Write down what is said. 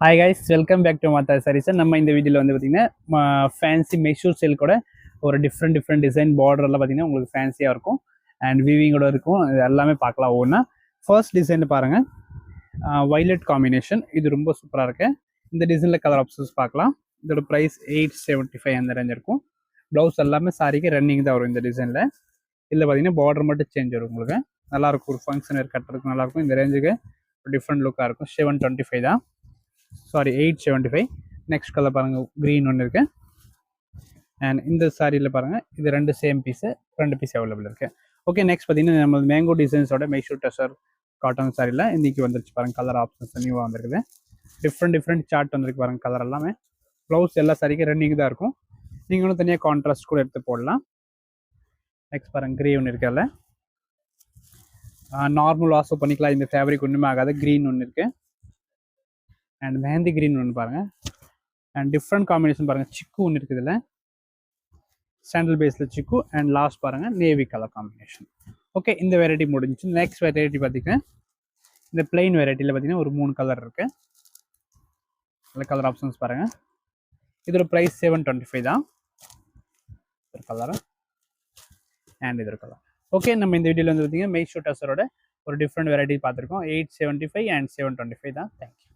Hi guys, welcome back to Matha sarees. நம்ம இந்த வீடியோவில் வந்து பார்த்தீங்கன்னா ஃபேன்சி மெஷூர் சில்கோட ஒரு டிஃப்ரெண்ட் டிசைன் பார்டர்லாம் பார்த்தீங்கன்னா உங்களுக்கு ஃபேன்சியாக இருக்கும் அண்ட் வீவிங்கோட இருக்கும். இது எல்லாமே பார்க்கலாம் ஒவ்வொன்றா. ஃபர்ஸ்ட் டிசைன் பாருங்கள், வைலட் காம்பினேஷன். இது ரொம்ப சூப்பராக இருக்கு. இந்த டிசைனில் கலர் ஆப்ஷன்ஸ் பார்க்கலாம். இதோட ப்ரைஸ் 875 அந்த ரேஞ்ச் இருக்கும். ப்ளவுஸ் எல்லாமே சாரிக்கு ரன்னிங் தான் வரும் இந்த டிசைனில். இதில் பார்த்தீங்கன்னா பார்டர் மட்டும் சேஞ்ச் வரும் உங்களுக்கு. நல்லாயிருக்கும், ஒரு ஃபங்க்ஷன் கட்டுறதுக்கு நல்லாயிருக்கும். இந்த ரேஞ்சுக்கு டிஃப்ரெண்ட் லுக்காக இருக்கும். 725 தான், சாரி 875. நெக்ஸ்ட் கலர் பாருங்கள், க்ரீன் ஒன்று இருக்குது. அண்ட் இந்த சாரியில் பாருங்கள், இது ரெண்டு சேம் பீஸு, ரெண்டு பீஸ் அவைலபிள் இருக்குது. ஓகே, நெக்ஸ்ட் பார்த்தீங்கன்னா நம்ம மேங்கோ டிசைன்ஸோட மெஷூர் டசர் காட்டன் சாரியில் இன்றைக்கி வந்துருச்சு பாருங்கள். கலர் ஆப்ஷன்ஸ் நியூவாக வந்துருக்குது. டிஃப்ரெண்ட் சார்ட் வந்துருக்கு பாருங்கள். கலர் எல்லாமே ப்ளவுஸ் எல்லா சாரிக்கும் ரன்னிங் தான் இருக்கும். நீங்கள் ஒன்றும் தனியாக கான்ட்ராஸ்ட் கூட எடுத்து போடலாம். நெக்ஸ்ட் பாருங்கள், க்ரே ஒன்று இருக்குல்ல, நார்மல் வாஷ் பண்ணிக்கலாம். இந்த ஃபேப்ரிக் ஒன்றுமே ஆகாது. க்ரீன் ஒன்று இருக்குது அண்ட் மெஹந்தி க்ரீன் ஒன்று பாருங்கள். அண்ட் டிஃப்ரெண்ட் காம்பினேஷன் பாருங்கள், சிக்கு ஒன்று இருக்குது இதில், சாண்டல் பேஸில் சிக்கு. அண்ட் லாஸ்ட் பாருங்கள், நேவி கலர் காம்பினேஷன். ஓகே, இந்த வெரைட்டி முடிஞ்சிச்சு. நெக்ஸ்ட் வெரைட்டி பார்த்தீங்கன்னா இந்த பிளெயின் வெரைட்டியில் பார்த்தீங்கன்னா ஒரு 3 கலர் இருக்குது. அதில் கலர் ஆப்ஷன்ஸ் பாருங்கள். இதோட ப்ரைஸ் 725 தான் ஒரு கலர் அண்ட் இது ஒரு கலர். ஓகே, நம்ம இந்த வீடியோவில் வந்து பார்த்தீங்கன்னா மெஷூர் டசரோட ஒரு டிஃப்ரெண்ட் வெரைட்டி பார்த்துருக்கோம். 875 அண்ட் 725 தான். தேங்க்யூ.